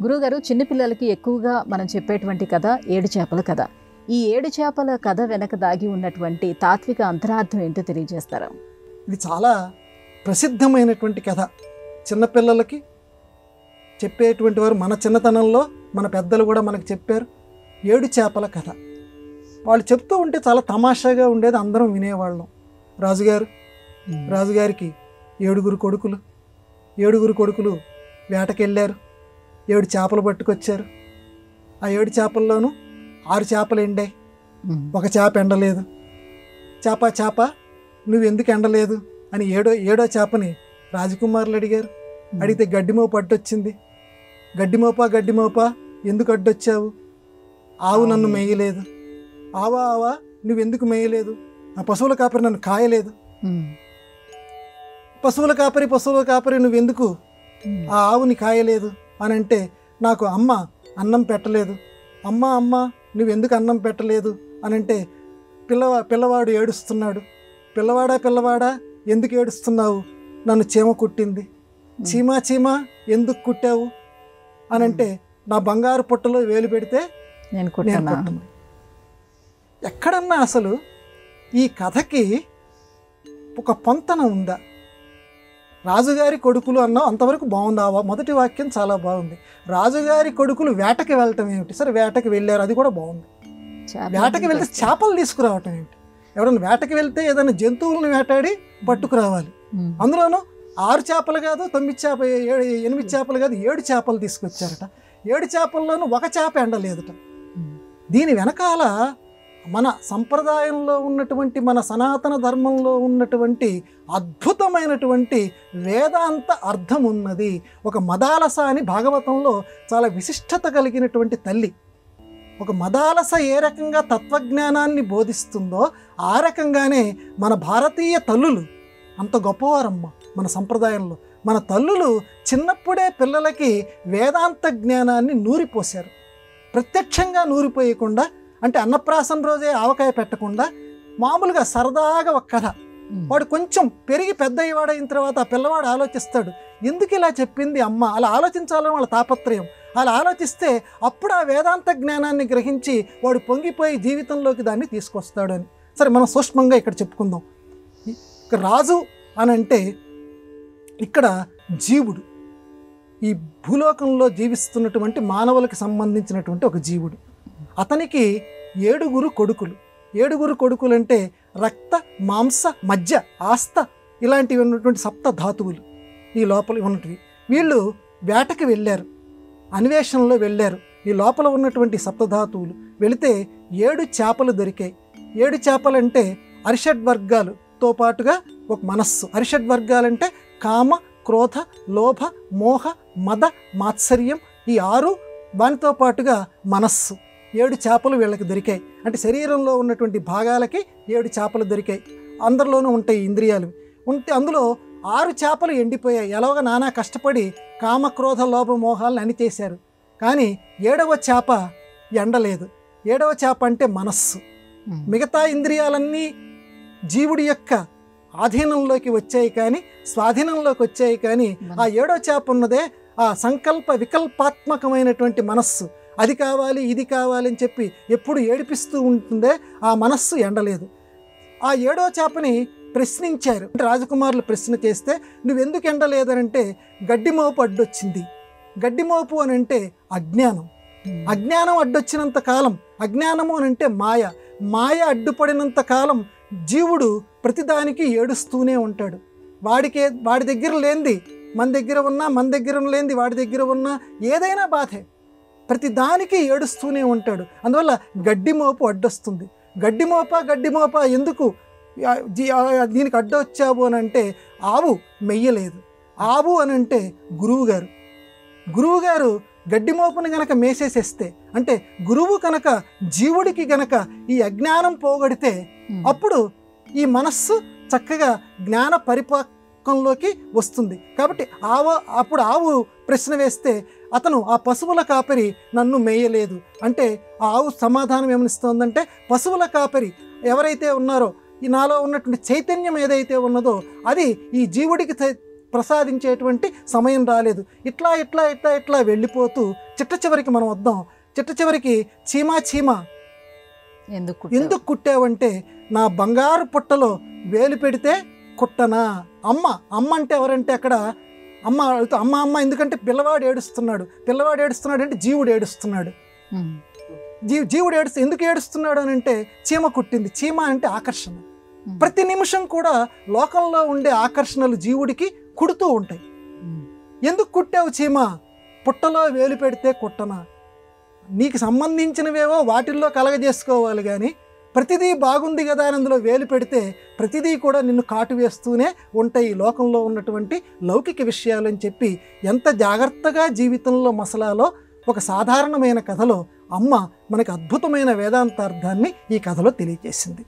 గురువుగారు, చిన్నపిల్లలకి ఎక్కువగా మనం చెప్పేటువంటి కథ ఏడు చేపల కథ. ఈ ఏడు చేపల కథ వెనక దాగి ఉన్నటువంటి తాత్విక అంతరార్థం ఏంటో తెలియజేస్తారా? ఇది చాలా ప్రసిద్ధమైనటువంటి కథ. చిన్నపిల్లలకి చెప్పేటువంటి వారు మన చిన్నతనంలో మన పెద్దలు కూడా మనకు చెప్పారు. ఏడు చేపల కథ. వాళ్ళు చెప్తూ ఉంటే చాలా తమాషాగా ఉండేది, అందరం వినేవాళ్ళం. రాజుగారికి ఏడుగురు కొడుకులు వేటకెళ్ళారు. 7 చేపలు పట్టుకొచ్చారు. ఆ 7 చేపల్లోనూ 6 చేపలు ఎండాయి, ఒక చేప ఎండలేదు. చేప నువ్వెందుకు ఎండలేదు అని ఏడో చేపని రాజకుమారులు అడిగారు. అడిగితే గడ్డిమోప అడ్డొచ్చింది. గడ్డిమోప ఎందుకు అడ్డొచ్చావు? ఆవు నన్ను మేయలేదు. ఆవా నువ్వెందుకు మేయలేదు? ఆ పశువుల కాపరి నన్ను కాయలేదు. పశువుల కాపరి నువ్వెందుకు ఆ ఆవుని కాయలేదు అని అంటే, నాకు అమ్మ అన్నం పెట్టలేదు. అమ్మ నువ్వెందుకు అన్నం పెట్టలేదు అని అంటే, పిల్లవాడు ఏడుస్తున్నాడు. పిల్లవాడా ఎందుకు ఏడుస్తున్నావు? నన్ను చీమ కుట్టింది. చీమ ఎందుకు కుట్టావు అని అంటే, నా బంగారు పుట్టలో వేలు పెడితే నేను కుట్టను. ఎక్కడన్నా అసలు ఈ కథకి ఒక పొంతన ఉందా? రాజుగారి కొడుకులు అన్నావు, అంతవరకు బాగుంది. ఆ మొదటి వాక్యం చాలా బాగుంది. రాజుగారి కొడుకులు వేటకి వెళ్ళటం ఏమిటి? సరే, వేటకి వెళ్ళారు, అది కూడా బాగుంది. వేటకి వెళ్తే చేపలు తీసుకురావటం ఏమిటి? ఎవరైనా వేటకి వెళ్తే ఏదైనా జంతువులను వేటాడి పట్టుకురావాలి. అందులోనూ 6 చేపలు కాదు, 8 చేపలు కాదు, 7 చేపలు తీసుకొచ్చారట. 7 చేపల్లోనూ ఒక చేప ఎండలేదట. దీని వెనకాల మన సంప్రదాయంలో ఉన్నటువంటి, మన సనాతన ధర్మంలో ఉన్నటువంటి అద్భుతమైనటువంటి వేదాంత అర్థం ఉన్నది. ఒక మదాలస అని భాగవతంలో చాలా విశిష్టత కలిగినటువంటి తల్లి. ఒక మదాలస ఏ రకంగా తత్వజ్ఞానాన్ని బోధిస్తుందో ఆ రకంగానే మన భారతీయ తల్లులు అంత గొప్పవారమ్మ. మన సంప్రదాయంలో మన తల్లులు చిన్నప్పుడే పిల్లలకి వేదాంత జ్ఞానాన్ని నూరిపోశారు. ప్రత్యక్షంగా నూరిపోయకుండా, అంటే అన్నప్రాసన రోజే ఆవకాయ పెట్టకుండా, మామూలుగా సరదాగా ఒక కథ. వాడు కొంచెం పెరిగి పెద్ద అయ్యేవాడైన తర్వాత ఆ పిల్లవాడు ఆలోచిస్తాడు, ఎందుకు ఇలా చెప్పింది అమ్మ? అలా ఆలోచించాలని వాళ్ళ తాపత్రయం. అలా ఆలోచిస్తే అప్పుడు ఆ వేదాంత జ్ఞానాన్ని గ్రహించి వాడు పొంగిపోయి జీవితంలోకి దాన్ని తీసుకొస్తాడు అని. సరే, మనం సూక్ష్మంగా ఇక్కడ చెప్పుకుందాం. రాజు అని అంటే ఇక్కడ జీవుడు, ఈ భూలోకంలో జీవిస్తున్నటువంటి మానవులకు సంబంధించినటువంటి ఒక జీవుడు. అతనికి 7 కొడుకులు అంటే రక్త, మాంస, మజ్జ, ఆస్త ఇలాంటివి ఉన్నటువంటి 7 ధాతువులు ఈ లోపల ఉన్నటివి. వీళ్ళు వేటకి వెళ్ళారు, అన్వేషణలో వెళ్ళారు. ఈ లోపల ఉన్నటువంటి 7 ధాతువులు వెళితే 7 చేపలు దొరికాయి. 7 చేపలు అంటే అరిషడ్ వర్గాలతో పాటుగా ఒక మనస్సు. అరిషడ్ వర్గాలంటే కామ, క్రోధ, లోభ, మోహ, మద, మాత్సర్యం, ఈ 6 వానితో పాటుగా మనస్సు. 7 చేపలు వీళ్ళకి దొరికాయి. అంటే శరీరంలో ఉన్నటువంటి భాగాలకి 7 చేపలు దొరికాయి. అందరిలోనూ ఉంటాయి ఇంద్రియాలు. ఉంటే అందులో 6 చేపలు ఎండిపోయాయి. ఎలాగో నానా కష్టపడి కామక్రోధ లోభ మోహాలను అణిచేశారు. కానీ 7వ చేప ఎండలేదు. 7వ చేప అంటే మనస్సు. మిగతా ఇంద్రియాలన్నీ జీవుడి యొక్క ఆధీనంలోకి వచ్చాయి, కానీ స్వాధీనంలోకి వచ్చాయి. కానీ ఆ 7వ చేప ఉన్నదే ఆ సంకల్ప వికల్పాత్మకమైనటువంటి మనస్సు. అది కావాలి, ఇది కావాలి అని చెప్పి ఎప్పుడు ఏడిపిస్తూ ఉంటుందే ఆ మనస్సు ఎండలేదు. ఆ 7వ చేపని ప్రశ్నించారు. రాజకుమారులు ప్రశ్న చేస్తే, నువ్వెందుకు ఎండలేదనంటే, గడ్డిమోపు అడ్డొచ్చింది. గడ్డిమోపు అని అంటే అజ్ఞానం అడ్డొచ్చినంత కాలం, అజ్ఞానము అని అంటే మాయ అడ్డుపడినంత కాలం జీవుడు ప్రతిదానికి ఏడుస్తూనే ఉంటాడు. వాడి దగ్గర లేనిది మన దగ్గర ఉన్నా, మన దగ్గర లేనిది వాడి దగ్గర ఉన్నా ఏదైనా బాధే. ప్రతిదానికి ఏడుస్తూనే ఉంటాడు. అందువల్ల గడ్డిమోపు అడ్డొస్తుంది. గడ్డిమోప ఎందుకు దీనికి అడ్డొచ్చావు అని అంటే, ఆవు మెయ్యలేదు. ఆవు అని అంటే గురువుగారు గడ్డిమోపుని గనక మేసేసేస్తే, అంటే గురువు కనుక జీవుడికి గనక ఈ అజ్ఞానం పోగొడితే అప్పుడు ఈ మనస్సు చక్కగా జ్ఞాన పరిపక్వంలోకి వస్తుంది. కాబట్టి అప్పుడు ఆవు ప్రశ్న వేస్తే, అతను ఆ పశువుల కాపరి నన్ను మేయలేదు అంటే, ఆ ఆవు సమాధానం ఏమనిస్తుందంటే, పశువుల కాపరి ఎవరైతే ఉన్నారో, ఈ నాలో ఉన్నటువంటి చైతన్యం ఏదైతే ఉన్నదో అది ఈ జీవుడికి ప్రసాదించేటువంటి సమయం రాలేదు. ఇట్లా ఇట్లా ఇట్లా ఇట్లా వెళ్ళిపోతూ చిట్ట చివరికి మనం వద్దాం. చిట్ట చివరికి చీమా ఎందుకు కుట్టావంటే నా బంగారు పుట్టలో వేలు పెడితే కుట్టనా. అమ్మ అంటే ఎవరంటే అక్కడ అమ్మ ఎందుకంటే పిల్లవాడు ఏడుస్తున్నాడు అంటే జీవుడు ఏడుస్తున్నాడు. జీవుడు ఎందుకు ఏడుస్తున్నాడు అని అంటే చీమ కుట్టింది. చీమ అంటే ఆకర్షణ. ప్రతి నిమిషం కూడా లోకంలో ఉండే ఆకర్షణలు జీవుడికి కుడుతూ ఉంటాయి. ఎందుకు కుట్టావు చీమ? పుట్టలో వేలు పెడితే కుట్టనా. నీకు సంబంధించినవేవో వాటిల్లో కలగజేసుకోవాలి కానీ ప్రతిదీ బాగుంది కదా అని అందులో వేలు పెడితే ప్రతిదీ కూడా నిన్ను కాటు వేస్తూనే ఉంటాయి ఈ లోకంలో ఉన్నటువంటి లౌకిక విషయాలు అని చెప్పి ఎంత జాగ్రత్తగా జీవితంలో మసలాలో ఒక సాధారణమైన కథలో అమ్మ మనకు అద్భుతమైన వేదాంతార్థాన్ని ఈ కథలో తెలియజేసింది.